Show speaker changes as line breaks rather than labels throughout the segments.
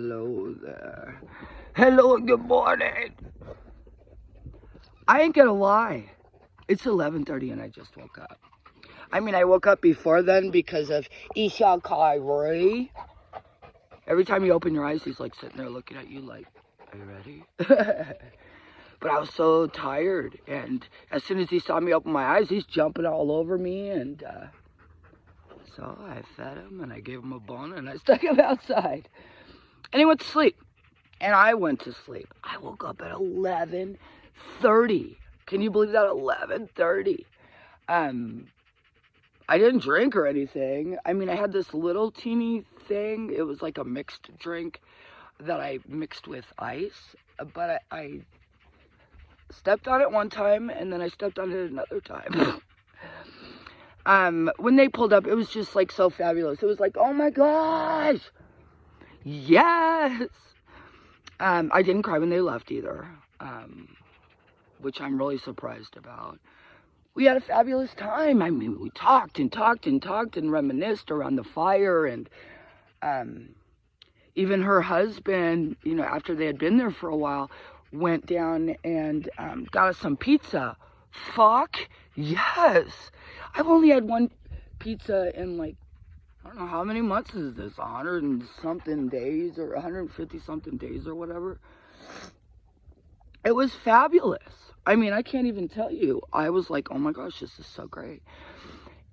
Hello there. Hello and good morning. I ain't gonna lie. It's 11:30 and I just woke up. I mean, I woke up before then because of Isha Kyrie. Every time you open your eyes, he's like sitting there looking at you like, are you ready? But I was so tired, and as soon as he saw me open my eyes, he's jumping all over me, and so I fed him and I gave him a bone and I stuck him outside. And he went to sleep. And I went to sleep. I woke up at 11:30. Can you believe that? 11:30. I didn't drink or anything. I mean, I had this little teeny thing. It was like a mixed drink that I mixed with ice. But I stepped on it one time, and then I stepped on it another time. When they pulled up, it was just like so fabulous. It was like, oh my gosh, yes. I didn't cry when they left either, which I'm really surprised about. We had a fabulous time. I mean, we talked and talked and talked and reminisced around the fire, and even her husband, you know, after they had been there for a while, went down and got us some pizza. Fuck yes. I've only had one pizza in like, I don't know how many months is this, 100 and something days or 150 something days or whatever. It was fabulous. I mean, I can't even tell you. I was like, oh my gosh, this is so great.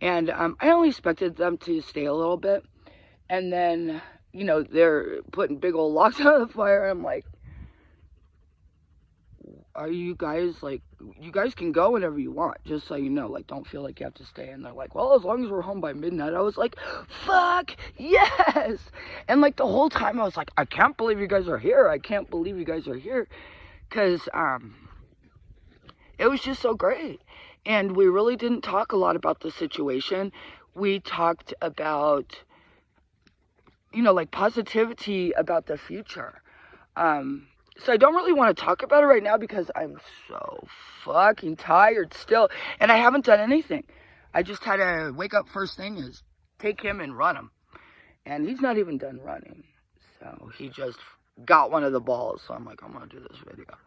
And I only expected them to stay a little bit. And then, you know, they're putting big old logs on the fire. And I'm like, are you guys, like, you guys can go whenever you want, just so you know, like, don't feel like you have to stay. And they're like, well, as long as we're home by midnight. I was like, fuck yes. And like the whole time I was like, I can't believe you guys are here. I can't believe you guys are here. Because it was just so great. And we really didn't talk a lot about the situation. We talked about, you know, like positivity about the future. So I don't really want to talk about it right now because I'm so fucking tired still. And I haven't done anything. I just had to wake up first thing is take him and run him. And he's not even done running. So he just got one of the balls. So I'm like, I'm going to do this video.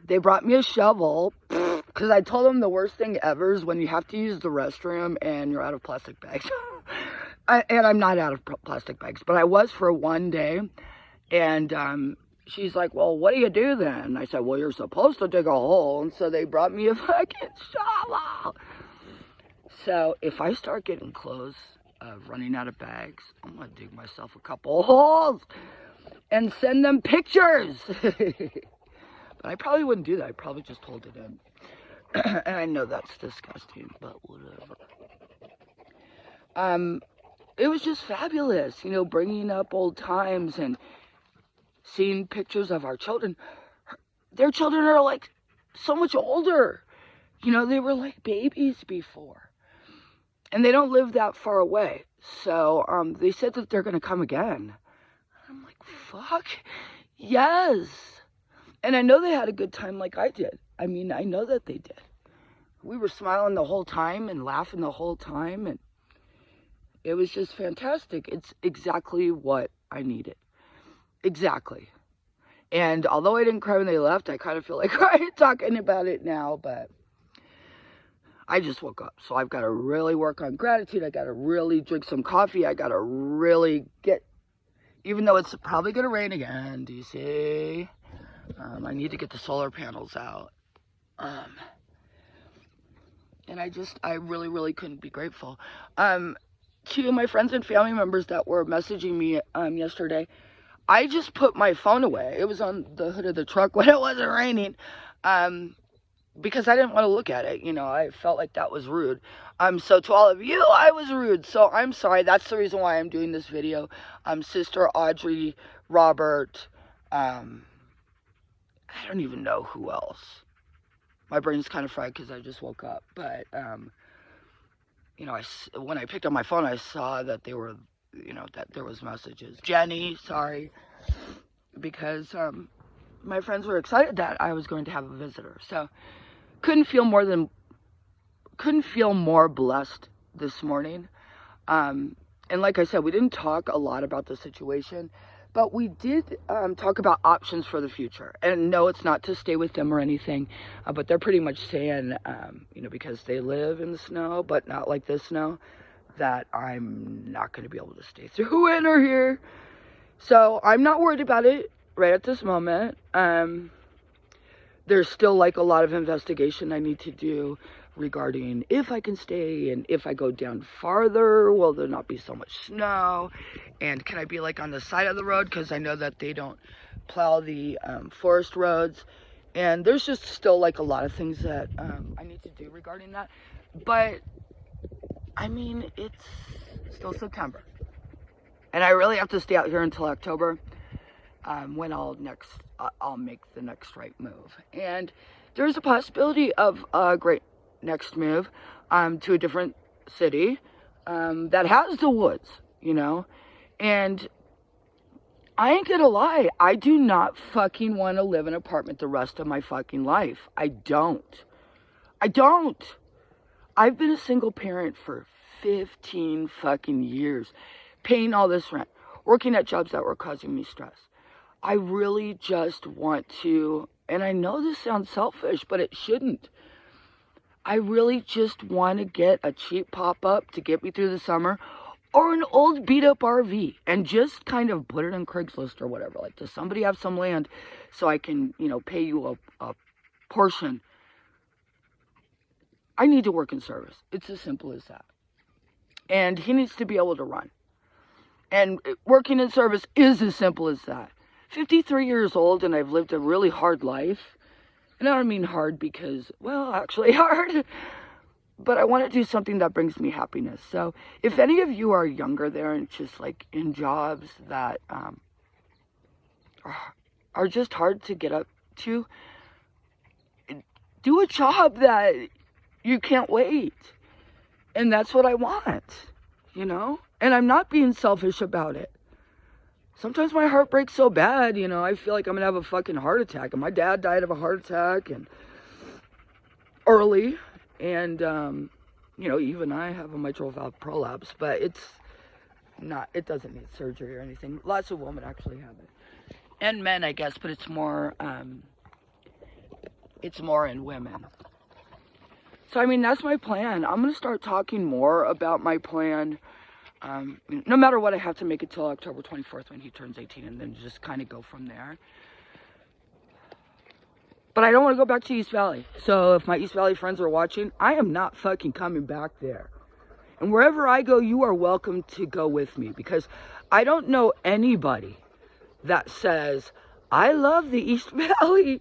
They brought me a shovel because I told them the worst thing ever is when you have to use the restroom and you're out of plastic bags. And I'm not out of plastic bags, but I was for one day. And she's like, well, what do you do then? I said, well, you're supposed to dig a hole. And so they brought me a fucking shovel. So if I start getting close of running out of bags, I'm going to dig myself a couple holes and send them pictures. But I probably wouldn't do that. I'd probably just hold it in. And I know that's disgusting, but whatever. It was just fabulous, you know, bringing up old times and seeing pictures of our children. Their children are like so much older. You know, they were like babies before. And they don't live that far away. So they said that they're going to come again. I'm like, fuck, yes. And I know they had a good time like I did. I mean, I know that they did. We were smiling the whole time and laughing the whole time. And it was just fantastic. It's exactly what I needed. Exactly. And although I didn't cry when they left, I kind of feel like crying talking about it now. But I just woke up. So I've got to really work on gratitude. I got to really drink some coffee. I got to really get, even though it's probably going to rain again, do you see? I need to get the solar panels out. And I really, really couldn't be grateful. To my friends and family members that were messaging me yesterday, I just put my phone away. It was on the hood of the truck when it wasn't raining, because I didn't want to look at it. You know, I felt like that was rude. So to all of you, I was rude. So I'm sorry. That's the reason why I'm doing this video. Sister Audrey, Robert, I don't even know who else. My brain's kind of fried because I just woke up. But, you know, when I picked up my phone, I saw that they were, you know, that there was messages. Jenny, sorry. Because my friends were excited that I was going to have a visitor. So, couldn't feel more blessed this morning. And like I said, we didn't talk a lot about the situation But we did talk about options for the future. And no, it's not to stay with them or anything. But they're pretty much saying, because they live in the snow, but not like this snow, that I'm not going to be able to stay through winter here. So I'm not worried about it right at this moment. There's still like a lot of investigation I need to do regarding if I can stay, and if I go down farther, will there not be so much snow, and can I be like on the side of the road, because I know that they don't plow the forest roads, and there's just still like a lot of things that I need to do regarding that. But I mean, it's still September, and I really have to stay out here until October, when I'll make the next right move. And there's a possibility of a great next move to a different city that has the woods, and I ain't gonna lie, I do not fucking want to live in an apartment the rest of my fucking life. I don't. I've been a single parent for 15 fucking years, paying all this rent, working at jobs that were causing me stress. I really just want to, and I know this sounds selfish, but it shouldn't. I really just want to get a cheap pop-up to get me through the summer, or an old beat-up RV, and just kind of put it on Craigslist or whatever. Like, does somebody have some land so I can, pay you a portion? I need to work in service. It's as simple as that. And he needs to be able to run. And working in service is as simple as that. 53 years old, and I've lived a really hard life. And I don't mean hard because, well, actually hard. But I want to do something that brings me happiness. So if any of you are younger there and just like in jobs that are just hard to get up to, do a job that you can't wait. And that's what I want, And I'm not being selfish about it. Sometimes my heart breaks so bad, I feel like I'm going to have a fucking heart attack. And my dad died of a heart attack and early. And, even I have a mitral valve prolapse. But it doesn't need surgery or anything. Lots of women actually have it. And men, I guess, but it's more in women. So, I mean, that's my plan. I'm going to start talking more about my plan. No matter what, I have to make it till October 24th when he turns 18, and then just kind of go from there. But I don't want to go back to East Valley. So if my East Valley friends are watching, I am not fucking coming back there. And wherever I go, you are welcome to go with me, because I don't know anybody that says, I love the East Valley,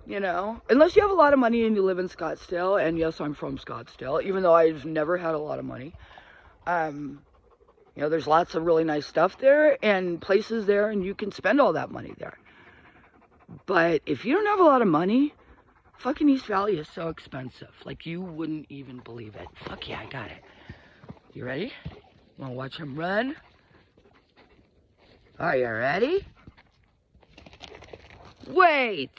unless you have a lot of money and you live in Scottsdale. And yes, I'm from Scottsdale, even though I've never had a lot of money. There's lots of really nice stuff there and places there, and you can spend all that money there. But if you don't have a lot of money, fucking East Valley is so expensive. Like, you wouldn't even believe it. Fuck yeah, I got it. You ready? Wanna watch him run? Are you ready? Wait!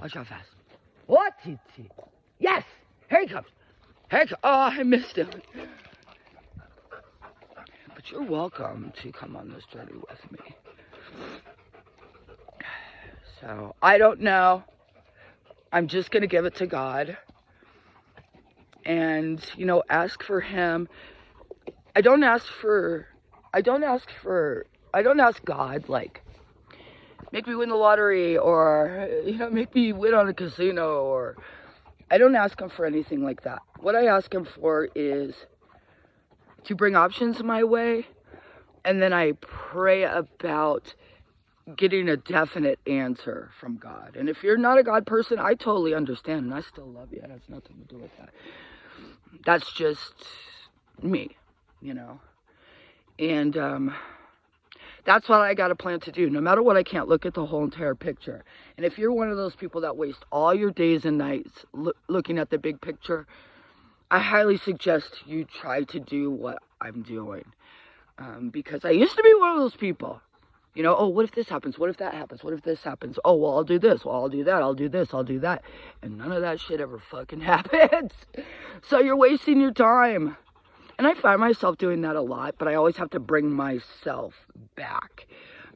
Watch how fast. What? Yes! Here he comes. Oh, I missed him. But you're welcome to come on this journey with me. So, I don't know. I'm just going to give it to God. And, ask for him. I don't ask God, like, make me win the lottery, or, make me win on a casino, or, I don't ask him for anything like that. What I ask him for is to bring options my way, and then I pray about getting a definite answer from God. And if you're not a God person, I totally understand, and I still love you. It has nothing to do with that. That's just me, And that's what I got a plan to do. No matter what, I can't look at the whole entire picture. And if you're one of those people that waste all your days and nights looking at the big picture, I highly suggest you try to do what I'm doing. Because I used to be one of those people. Oh, what if this happens? What if that happens? What if this happens? Oh, well, I'll do this. Well, I'll do that. I'll do this. I'll do that. And none of that shit ever fucking happens. So you're wasting your time. And I find myself doing that a lot, but I always have to bring myself back.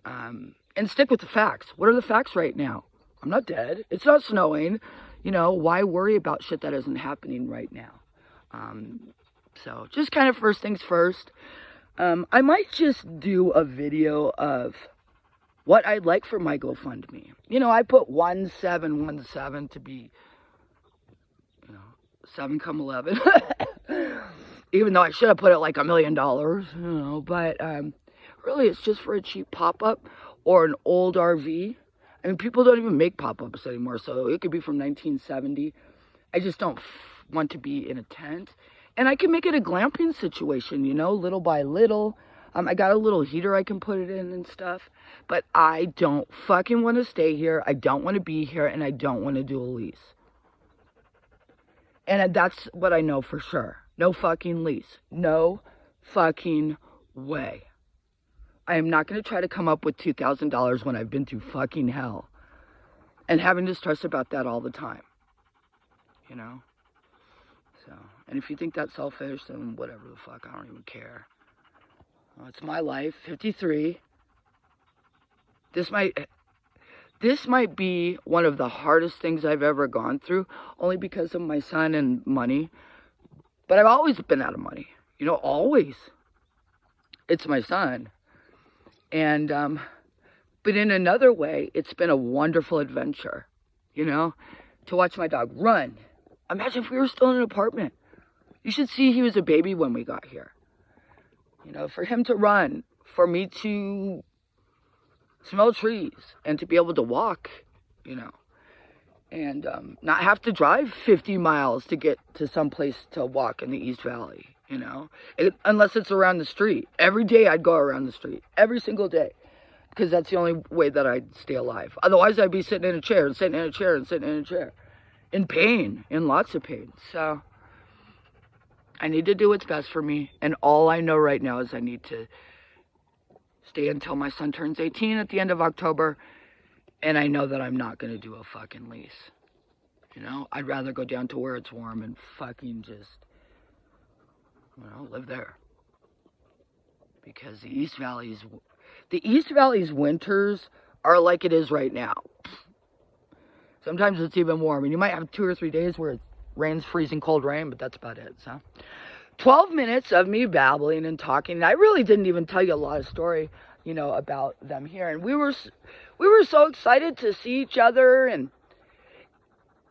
And stick with the facts. What are the facts right now? I'm not dead. It's not snowing. You know, why worry about shit that isn't happening right now? So just kind of first things first. I might just do a video of what I'd like for my GoFundMe. You know, I put 1717 to be, 7 come 11. Even though I should have put it like $1 million, but really it's just for a cheap pop-up or an old RV. I mean, people don't even make pop-ups anymore, so it could be from 1970. I just don't want to be in a tent. And I can make it a glamping situation, little by little. I got a little heater I can put it in and stuff. But I don't fucking want to stay here. I don't want to be here, and I don't want to do a lease. And that's what I know for sure. No fucking lease. No fucking way. I am not going to try to come up with $2,000 when I've been through fucking hell. And having to stress about that all the time. So, and if you think that's selfish, then whatever the fuck, I don't even care. It's my life, 53. This might be one of the hardest things I've ever gone through, only because of my son and money. But I've always been out of money, always. It's my son. And, but in another way, it's been a wonderful adventure, to watch my dog run. Imagine if we were still in an apartment. You should see he was a baby when we got here. For him to run, for me to smell trees and to be able to walk, and not have to drive 50 miles to get to some place to walk in the East Valley, unless it's around the street. Every day I'd go around the street, every single day, because that's the only way that I'd stay alive. Otherwise, I'd be sitting in a chair and sitting in a chair and sitting in a chair, in pain, in lots of pain. So I need to do what's best for me, and all I know right now is I need to stay until my son turns 18 at the end of October, and I know that I'm not going to do a fucking lease. I'd rather go down to where it's warm and fucking just, live there. Because the East Valley's winters are like it is right now. Sometimes it's even warm, and you might have 2 or 3 days where it rains freezing cold rain, but that's about it. So 12 minutes of me babbling and talking. And I really didn't even tell you a lot of story, about them here. And we were so excited to see each other. And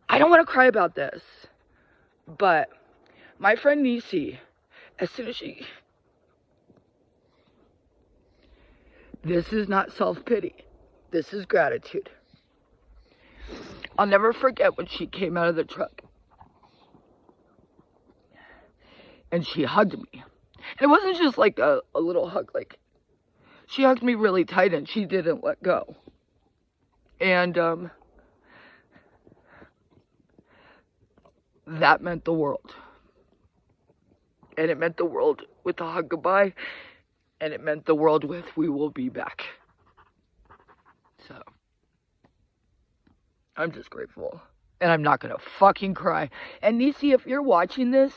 I don't want to cry about this, but my friend Niecey, as soon as this is not self-pity. This is gratitude. I'll never forget when she came out of the truck. And she hugged me. And it wasn't just like a little hug. Like, she hugged me really tight and she didn't let go. And that meant the world. And it meant the world with a hug goodbye. And it meant the world with we will be back. So I'm just grateful. And I'm not going to fucking cry. And Niecey, if you're watching this,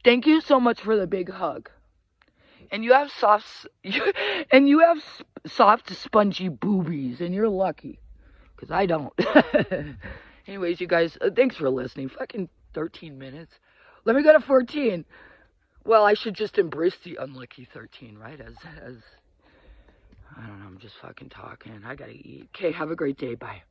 thank you so much for the big hug. And you have soft, spongy boobies, and you're lucky, because I don't. Anyways, you guys, thanks for listening. Fucking 13 minutes. Let me go to 14. Well, I should just embrace the unlucky 13, right? As I don't know, I'm just fucking talking. I gotta eat. Okay, have a great day. Bye.